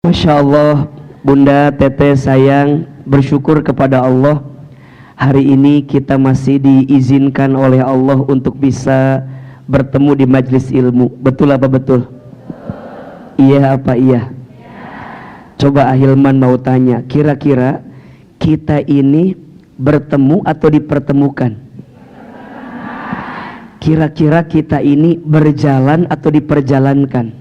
Masya Allah, Bunda, Teteh sayang, bersyukur kepada Allah. Hari ini kita masih diizinkan oleh Allah untuk bisa bertemu di majelis ilmu. Betul apa betul? Iya apa iya? Coba Ahilman mau tanya, kira-kira kita ini bertemu atau dipertemukan? Kira-kira kita ini berjalan atau diperjalankan?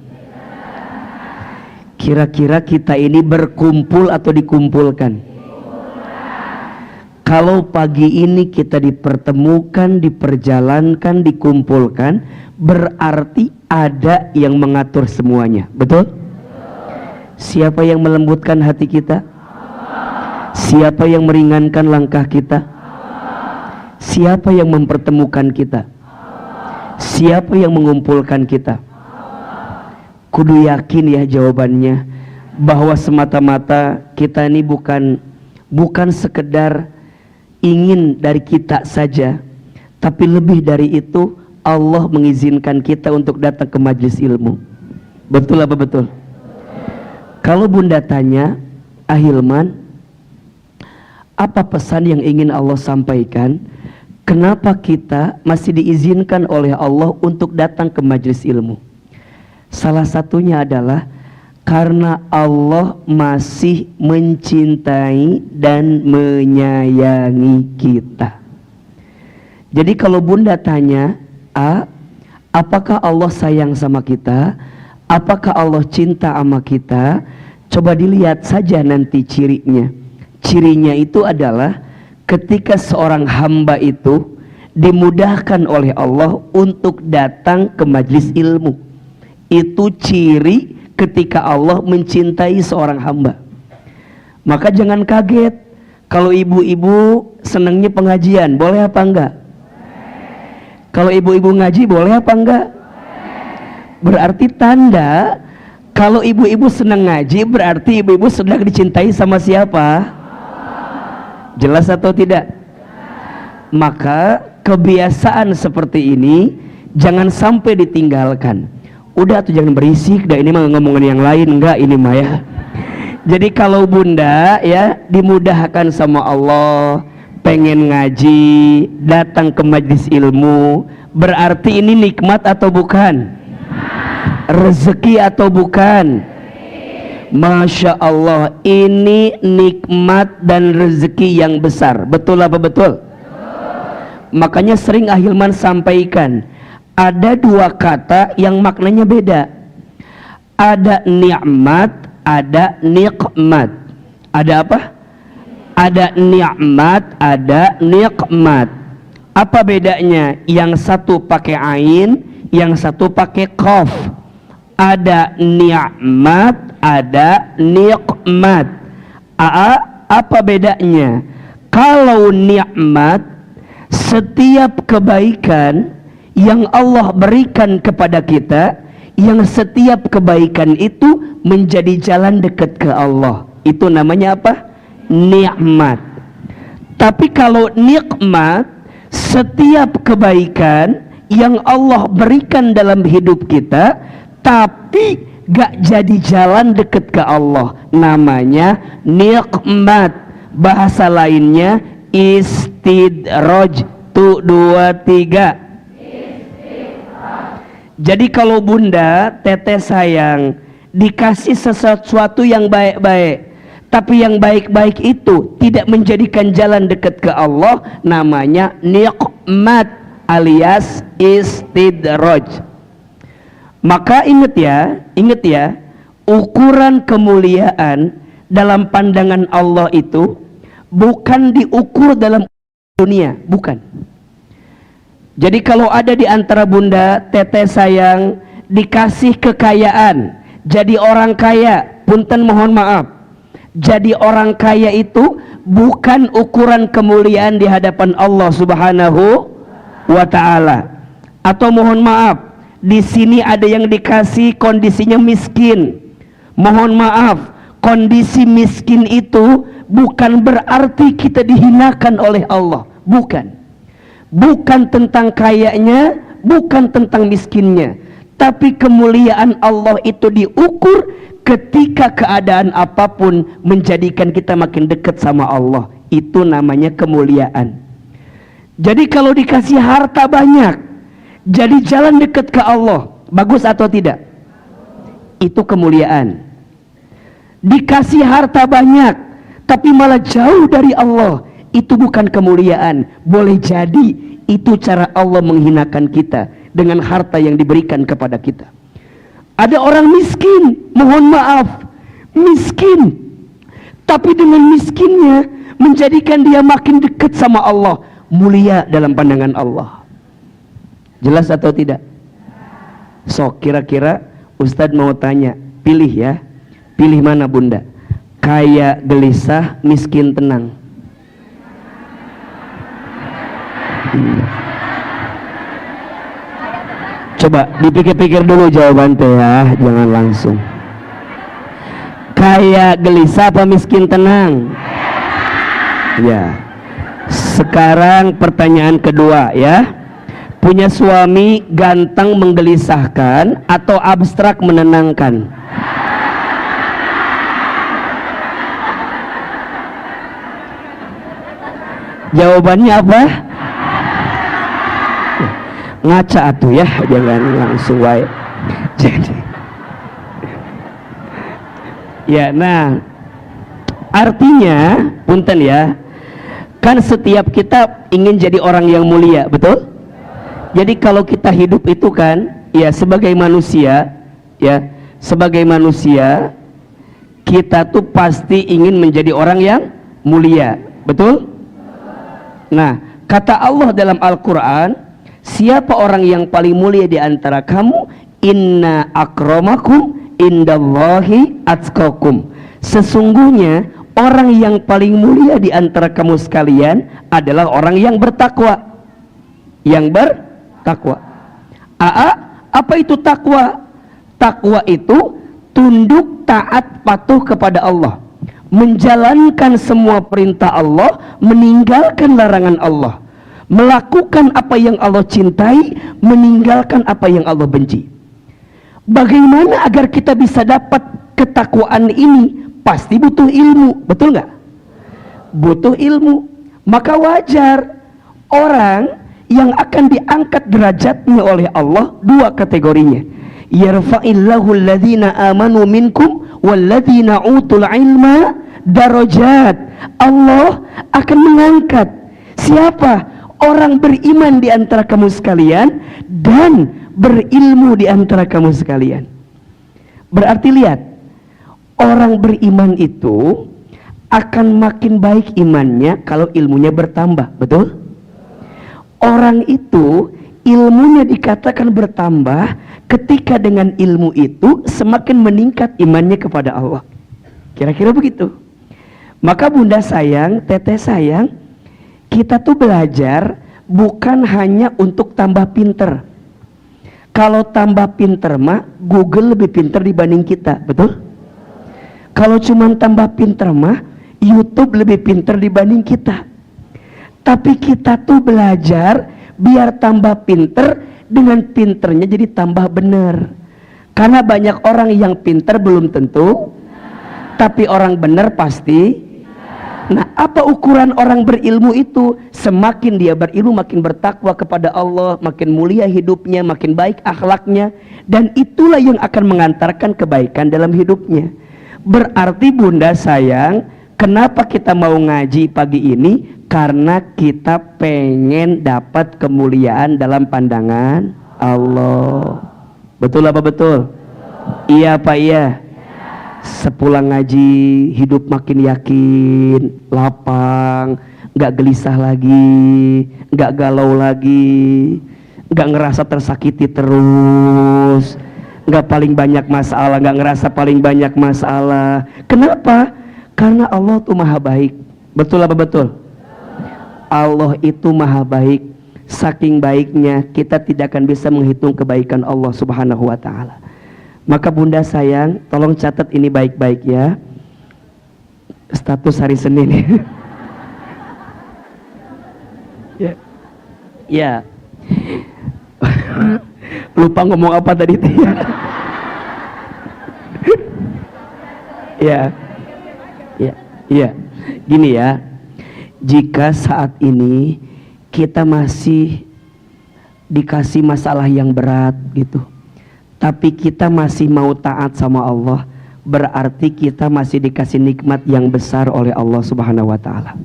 Kira-kira kita ini berkumpul atau dikumpulkan? Kalau pagi ini kita dipertemukan, diperjalankan, dikumpulkan, berarti ada yang mengatur semuanya. Betul? Siapa yang melembutkan hati kita? Siapa yang meringankan langkah kita? Siapa yang mempertemukan kita? Siapa yang mengumpulkan kita? Kudu yakin ya jawabannya, bahwa semata-mata kita ini bukan sekedar ingin dari kita saja, tapi lebih dari itu Allah mengizinkan kita untuk datang ke majelis ilmu. Betul apa betul? Kalau Bunda tanya, Ahilman, apa pesan yang ingin Allah sampaikan? Kenapa kita masih diizinkan oleh Allah untuk datang ke majelis ilmu? Salah satunya adalah karena Allah masih mencintai dan menyayangi kita. Jadi kalau Bunda tanya, apakah Allah sayang sama kita? Apakah Allah cinta sama kita? Coba dilihat saja nanti cirinya. Cirinya itu adalah ketika seorang hamba itu dimudahkan oleh Allah untuk datang ke majelis ilmu. Itu ciri ketika Allah mencintai seorang hamba. Maka jangan kaget kalau ibu-ibu senangnya pengajian, boleh apa enggak? Kalau ibu-ibu ngaji, boleh apa enggak? Berarti tanda kalau ibu-ibu senang ngaji, berarti ibu-ibu sedang dicintai sama siapa? Jelas atau tidak? Maka kebiasaan seperti ini jangan sampai ditinggalkan. Udah tuh jangan berisik, dah ini mah ngomongin yang lain, enggak ini mah ya. Jadi kalau Bunda ya dimudahkan sama Allah, pengen ngaji, datang ke majelis ilmu, berarti ini nikmat atau bukan? Rezeki atau bukan? Masya Allah, ini nikmat dan rezeki yang besar. Betul apa betul? Makanya sering Ahilman sampaikan, ada dua kata yang maknanya beda. Ada nikmat, ada nikmat. Ada apa? Ada nikmat, ada nikmat. Apa bedanya? Yang satu pakai ain, yang satu pakai qaf. Ada nikmat, ada nikmat. Apa bedanya? Kalau nikmat, setiap kebaikan yang Allah berikan kepada kita, yang setiap kebaikan itu menjadi jalan dekat ke Allah, itu namanya apa? Nikmat. Tapi kalau nikmat, setiap kebaikan yang Allah berikan dalam hidup kita tapi gak jadi jalan dekat ke Allah, namanya nikmat. Bahasa lainnya istidraj. 1, 2, 3. Jadi kalau Bunda, Teteh sayang, dikasih sesuatu yang baik-baik, tapi yang baik-baik itu tidak menjadikan jalan dekat ke Allah, namanya nikmat alias istidraj. Maka ingat ya, ukuran kemuliaan dalam pandangan Allah itu bukan diukur dalam dunia, bukan. Jadi kalau ada di antara Bunda, Teteh sayang, dikasih kekayaan, jadi orang kaya, punten mohon maaf, jadi orang kaya itu bukan ukuran kemuliaan di hadapan Allah Subhanahu wa Ta'ala. Atau mohon maaf, di sini ada yang dikasih kondisinya miskin. Mohon maaf, kondisi miskin itu bukan berarti kita dihinakan oleh Allah, bukan. Bukan tentang kayanya, bukan tentang miskinnya, tapi kemuliaan Allah itu diukur ketika keadaan apapun menjadikan kita makin dekat sama Allah, itu namanya kemuliaan. Jadi kalau dikasih harta banyak, jadi jalan dekat ke Allah, bagus atau tidak? Itu kemuliaan. Dikasih harta banyak, tapi malah jauh dari Allah, itu bukan kemuliaan. Boleh jadi itu cara Allah menghinakan kita dengan harta yang diberikan kepada kita. Ada orang miskin, mohon maaf, miskin, tapi dengan miskinnya menjadikan dia makin dekat sama Allah, mulia dalam pandangan Allah. Jelas atau tidak? So, kira-kira Ustadz mau tanya, pilih ya, pilih mana bunda? Kaya gelisah, miskin tenang. Coba dipikir-pikir dulu jawaban teh ya, jangan langsung. Kaya gelisah apa miskin tenang? Ya. Sekarang pertanyaan kedua ya. Punya suami ganteng menggelisahkan atau abstrak menenangkan? Jawabannya apa? Ngaca atuh ya, jangan langsung wae. Jadi ya, nah artinya punten ya, kan setiap kita ingin jadi orang yang mulia, betul? Jadi kalau kita hidup itu kan ya sebagai manusia, ya sebagai manusia kita tuh pasti ingin menjadi orang yang mulia, betul? Nah, kata Allah dalam Al-Quran, siapa orang yang paling mulia di antara kamu? Inna akramakum indallahi atqakum. Sesungguhnya orang yang paling mulia di antara kamu sekalian adalah orang yang bertakwa. Yang bertakwa. Apa itu takwa? Takwa itu tunduk, taat, patuh kepada Allah, menjalankan semua perintah Allah, meninggalkan larangan Allah, melakukan apa yang Allah cintai, meninggalkan apa yang Allah benci. Bagaimana agar kita bisa dapat ketakwaan ini? Pasti butuh ilmu, betul nggak? Butuh ilmu. Maka wajar orang yang akan diangkat derajatnya oleh Allah dua kategorinya. Yarfa'illahu alladhina amanu minkum walladzina utul ilma darajat. Allah akan mengangkat siapa? Orang beriman di antara kamu sekalian dan berilmu di antara kamu sekalian. Berarti lihat, orang beriman itu akan makin baik imannya kalau ilmunya bertambah, betul? Orang itu ilmunya dikatakan bertambah ketika dengan ilmu itu semakin meningkat imannya kepada Allah. Kira-kira begitu. Maka bunda sayang, teteh sayang, kita tuh belajar bukan hanya untuk tambah pinter. Kalau tambah pinter mah Google lebih pinter dibanding kita, betul? Kalau cuma tambah pinter mah YouTube lebih pinter dibanding kita. Tapi kita tuh belajar biar tambah pinter, dengan pinternya jadi tambah benar. Karena banyak orang yang pinter belum tentu, tapi orang benar pasti. Nah, apa ukuran orang berilmu itu? Semakin dia berilmu, makin bertakwa kepada Allah, makin mulia hidupnya, makin baik akhlaknya, dan itulah yang akan mengantarkan kebaikan dalam hidupnya. Berarti bunda sayang, kenapa kita mau ngaji pagi ini? Karena kita pengen dapat kemuliaan dalam pandangan Allah. Betul apa betul? Iya apa iya? Sepulang ngaji hidup makin yakin, lapang, gak gelisah lagi, gak galau lagi, gak ngerasa tersakiti terus, gak paling banyak masalah, gak ngerasa paling banyak masalah. Kenapa? Karena Allah tuh maha baik. Betul apa betul? Allah itu maha baik. Saking baiknya kita tidak akan bisa menghitung kebaikan Allah subhanahu wa ta'ala. Maka bunda sayang, tolong catat ini baik-baik ya. Status hari Senin. Ya. Ya. Lupa ngomong apa tadi ya. Ya, ya, ya. Gini ya, jika saat ini kita masih dikasih masalah yang berat gitu, tapi kita masih mau taat sama Allah, berarti kita masih dikasih nikmat yang besar oleh Allah Subhanahu wa Ta'ala.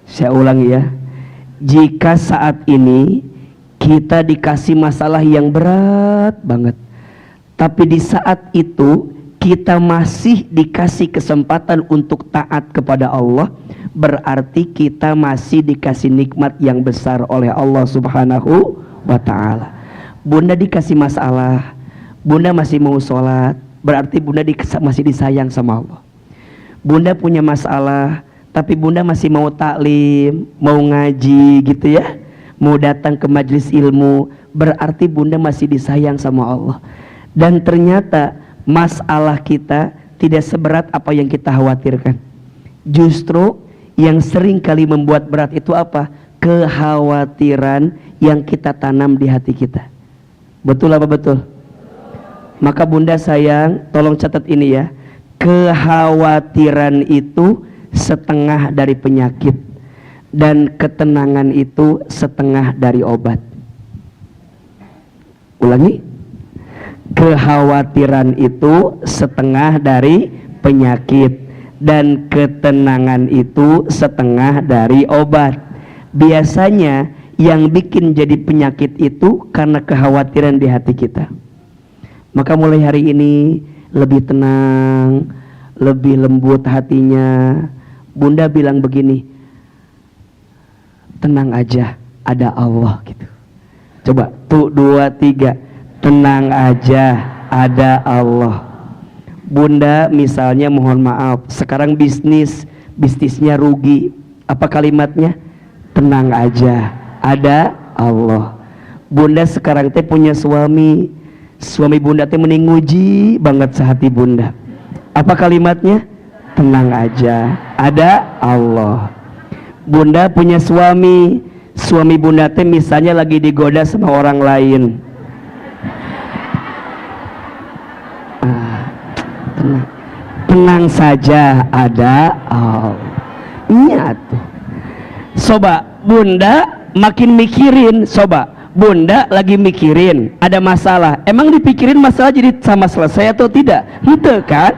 Saya ulangi ya, jika saat ini kita dikasih masalah yang berat banget, tapi di saat itu kita masih dikasih kesempatan untuk taat kepada Allah, berarti kita masih dikasih nikmat yang besar oleh Allah Subhanahu wa Ta'ala. Bunda dikasih masalah, bunda masih mau sholat, berarti bunda masih disayang sama Allah. Bunda punya masalah, tapi bunda masih mau taklim, mau ngaji gitu ya, mau datang ke majelis ilmu, berarti bunda masih disayang sama Allah. Dan ternyata masalah kita tidak seberat apa yang kita khawatirkan. Justru yang sering kali membuat berat itu apa? Kekhawatiran yang kita tanam di hati kita. Betul apa betul? Maka bunda sayang, tolong catat ini ya, kekhawatiran itu setengah dari penyakit, dan ketenangan itu setengah dari obat. Ulangi, kekhawatiran itu setengah dari penyakit, dan ketenangan itu setengah dari obat. Biasanya yang bikin jadi penyakit itu karena kekhawatiran di hati kita. Maka mulai hari ini lebih tenang, lebih lembut hatinya. Bunda bilang begini, tenang aja, ada Allah gitu. Coba, tuh 2, 3, tenang aja, ada Allah. Bunda misalnya mohon maaf, sekarang bisnisnya rugi. Apa kalimatnya? Tenang aja, ada Allah. Bunda sekarang teh punya suami bunda teh menguji banget sehati bunda. Apa kalimatnya? Tenang aja, ada Allah. Bunda punya suami bunda teh misalnya lagi digoda sama orang lain. Tenang saja, ada Allah. Iya tuh. Soba, bunda makin mikirin, soba, bunda lagi mikirin ada masalah, emang dipikirin masalah jadi sama selesai atau tidak? Henteu kan?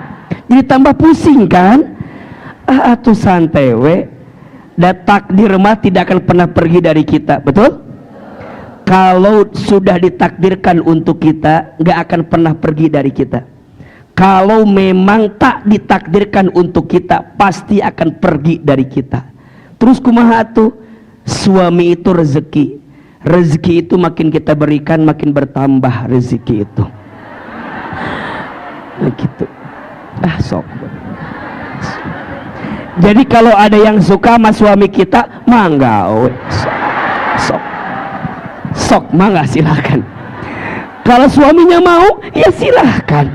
Jadi tambah pusing kan? Atuh santai we. Dan takdir mah tidak akan pernah pergi dari kita, betul? Kalau sudah ditakdirkan untuk kita, nggak akan pernah pergi dari kita. Kalau memang tak ditakdirkan untuk kita, pasti akan pergi dari kita. Terus kumaha tuh? Suami itu rezeki. Rezeki itu makin kita berikan, makin bertambah rezeki itu. Nah, gitu. Sok. Jadi kalau ada yang suka sama suami kita, mangga, sok, mangga silahkan. Kalau suaminya mau, ya silahkan.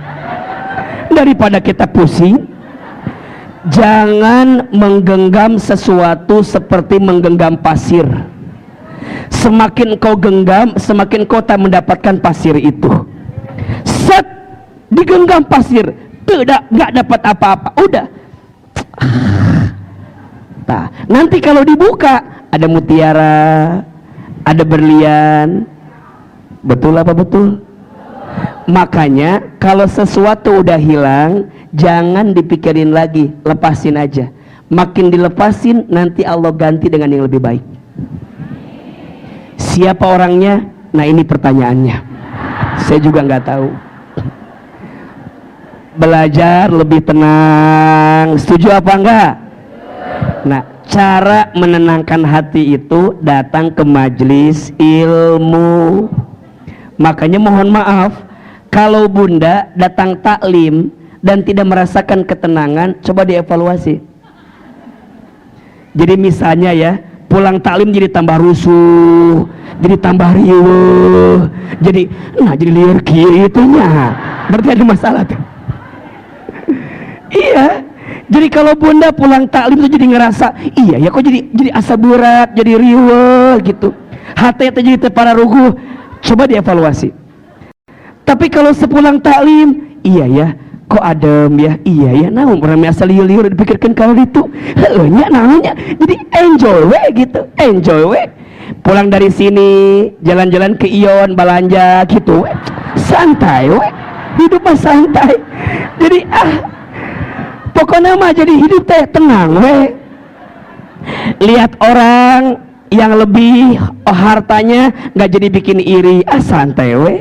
Daripada kita pusing, jangan menggenggam sesuatu seperti menggenggam pasir. Semakin kau genggam, semakin kau tak mendapatkan pasir itu. Set, digenggam pasir, nggak dapat apa-apa, udah. Nah, nanti kalau dibuka ada mutiara, ada berlian. Betul apa betul? Makanya kalau sesuatu udah hilang, jangan dipikirin lagi, lepasin aja. Makin dilepasin, nanti Allah ganti dengan yang lebih baik. Siapa orangnya? Nah, ini pertanyaannya. Saya juga nggak tahu. Belajar lebih tenang, setuju apa enggak? Nah, cara menenangkan hati itu datang ke majelis ilmu. Makanya mohon maaf, kalau bunda datang taklim dan tidak merasakan ketenangan, coba dievaluasi. Jadi misalnya ya, pulang taklim jadi tambah rusuh, jadi tambah riuh, jadi liar gitunya, berarti ada masalah tuh. Iya, jadi kalau bunda pulang taklim tuh jadi ngerasa, iya ya kok jadi asa berat, jadi riuh gitu, hati jadi terpara ruguh. Coba dievaluasi. Tapi kalau sepulang taklim, iya ya, kok adem ya, iya ya, namun orang asal liur-liur dipikirkan kalau itu nya namanya, jadi enjoy we gitu, enjoy we. Pulang dari sini jalan-jalan ke Ion belanja gitu we, santai we, hidup mah santai. Jadi pokoknya mah jadi hidup teh tenang we. Lihat orang yang lebih hartanya nggak jadi bikin iri, santai we.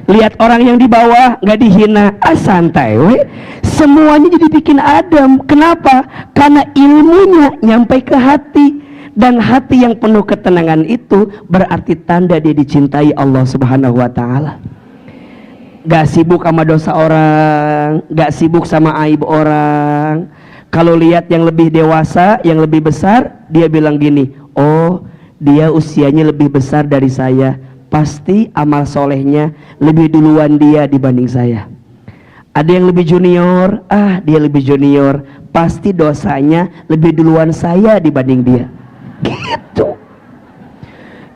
Lihat orang yang di bawah nggak dihina, santai we. Semuanya jadi bikin adem. Kenapa? Karena ilmunya nyampe ke hati, dan hati yang penuh ketenangan itu berarti tanda dia dicintai Allah Subhanahu wa taala. Gak sibuk sama dosa orang, gak sibuk sama aib orang. Kalau lihat yang lebih dewasa, yang lebih besar, dia bilang gini, oh dia usianya lebih besar dari saya, pasti amal solehnya lebih duluan dia dibanding saya. Ada yang lebih junior, dia lebih junior, pasti dosanya lebih duluan saya dibanding dia. Gitu.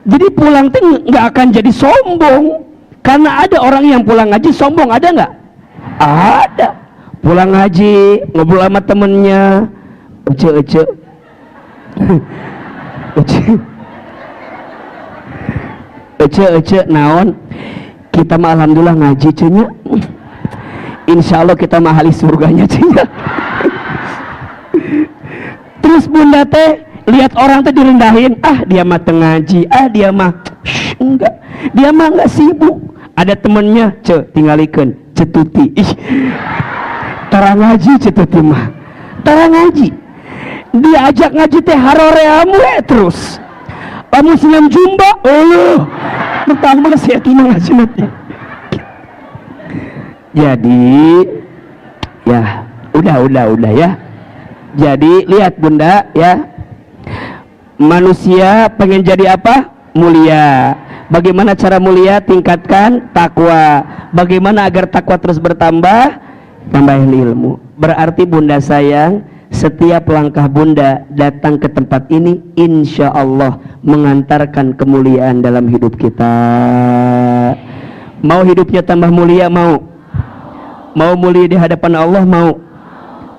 Jadi pulang tuh nggak akan jadi sombong, karena ada orang yang pulang ngaji sombong, ada nggak? Ada. Pulang ngaji ngobrol sama temennya, ece naon, kita mah alhamdulillah ngaji cenya, insya Allah kita mah ahli surganya cenya. Terus bunda teh lihat orang teh direndahin, dia mah ngaji, dia mah enggak, dia mah enggak sibuk. Ada temennya, tingalikeun cetuti, tara ngaji cetuti mah, tara ngaji, diajak ngaji teh haroreamu terus. Kamu senam jumba, pertama saya tuh ngaji nanti. Jadi, ya, udah ya. Jadi lihat bunda ya, manusia pengen jadi apa? Mulia. Bagaimana cara mulia? Tingkatkan takwa. Bagaimana agar takwa terus bertambah? Tambahin ilmu. Berarti bunda sayang, setiap langkah bunda datang ke tempat ini insya Allah mengantarkan kemuliaan dalam hidup kita. Mau hidupnya tambah mulia? Mau mulia di hadapan Allah?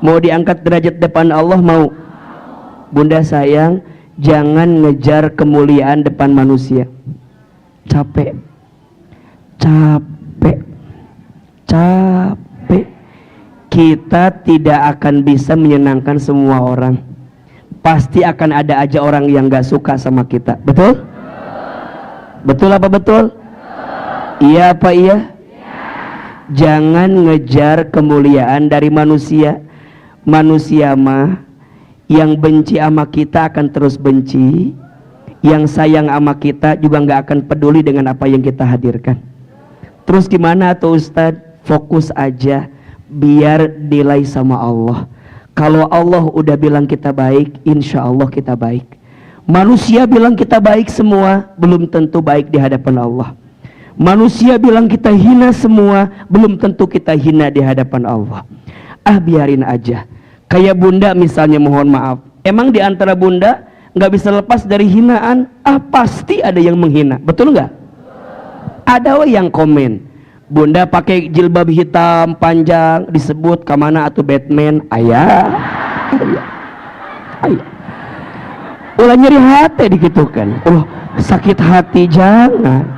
Mau diangkat derajat depan Allah? Mau. Bunda sayang, jangan ngejar kemuliaan depan manusia. Capek. Kita tidak akan bisa menyenangkan semua orang. Pasti akan ada aja orang yang gak suka sama kita. Betul? Betul apa betul? Iya apa iya? Jangan ngejar kemuliaan dari manusia. Manusia mah yang benci sama kita akan terus benci, yang sayang sama kita juga gak akan peduli dengan apa yang kita hadirkan. Terus gimana tuh Ustadz? Fokus aja biar nilai sama Allah. Kalau Allah udah bilang kita baik, insya Allah kita baik. Manusia bilang kita baik semua, belum tentu baik di hadapan Allah. Manusia bilang kita hina semua, belum tentu kita hina di hadapan Allah. Biarin aja. Kayak bunda misalnya, mohon maaf, emang di antara bunda nggak bisa lepas dari hinaan? Pasti ada yang menghina, betul nggak? Ada yang komen, bunda pakai jilbab hitam panjang disebut kemana atau Batman, ayah. Ulah nyeri hati dikitukan, sakit hati jangan.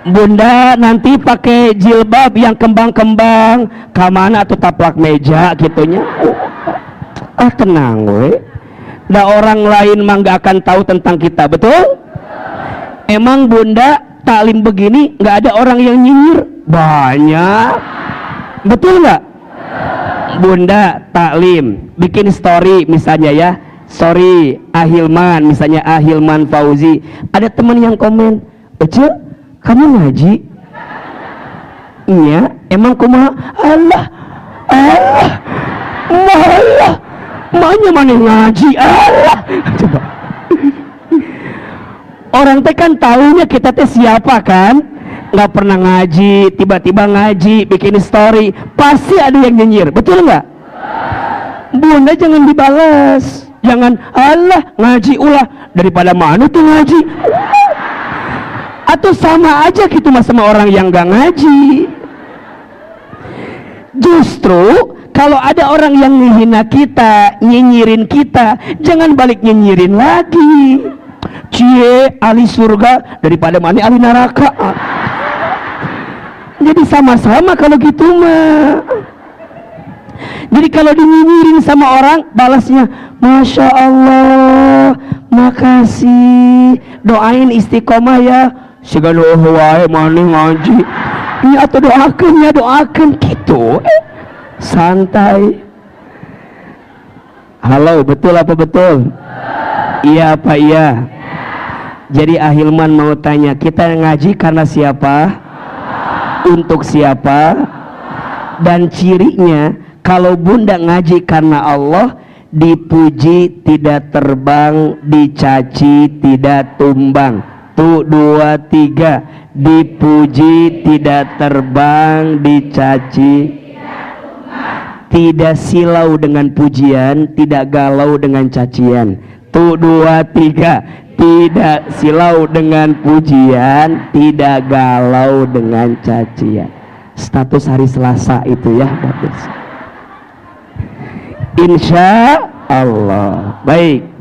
Bunda nanti pakai jilbab yang kembang-kembang kemana atau taplak meja gitunya, tenang we. Dah orang lain mah gak akan tahu tentang kita, betul? Emang bunda taklim begini nggak ada orang yang nyinyir? Banyak, betul nggak? Bunda taklim bikin story misalnya ya, story Ahilman misalnya, Ahilman Fauzi, ada teman yang komen, Ece kamu ngaji? Iya. Emang kumaha? Allah maknya mana ngaji? Allah, coba. Orang teh kan tahunya kita teh siapa kan? Nggak pernah ngaji, tiba-tiba ngaji, bikin story, pasti ada yang nyinyir, betul nggak? Bunda jangan dibalas, jangan Allah ngaji ulah daripada mana tuh ngaji. Atau sama aja gitu mas sama orang yang nggak ngaji. Justru kalau ada orang yang menghina kita, nyinyirin kita, jangan balik nyinyirin lagi. Cie, ahli surga daripada mana ahli neraka. Jadi sama-sama kalau gitu mah. Jadi kalau dinyinyirin sama orang, balasnya Masya Allah, makasih, doain istiqomah ya. Segala wae maneh ngaji. Ini atau doakan ya, doakan gitu. Santai. Halo, betul apa betul? Iya apa iya? Jadi Ahilman mau tanya, kita ngaji karena siapa? Untuk siapa? Dan cirinya, kalau bunda ngaji karena Allah, dipuji tidak terbang, dicaci tidak tumbang. Tuh 2, 3, dipuji tidak terbang, dicaci tidak silau dengan pujian, tidak galau dengan cacian. Tuh 2, 3, tidak silau dengan pujian, tidak galau dengan cacian. Status hari Selasa itu ya, bagus. Insya Allah. Baik.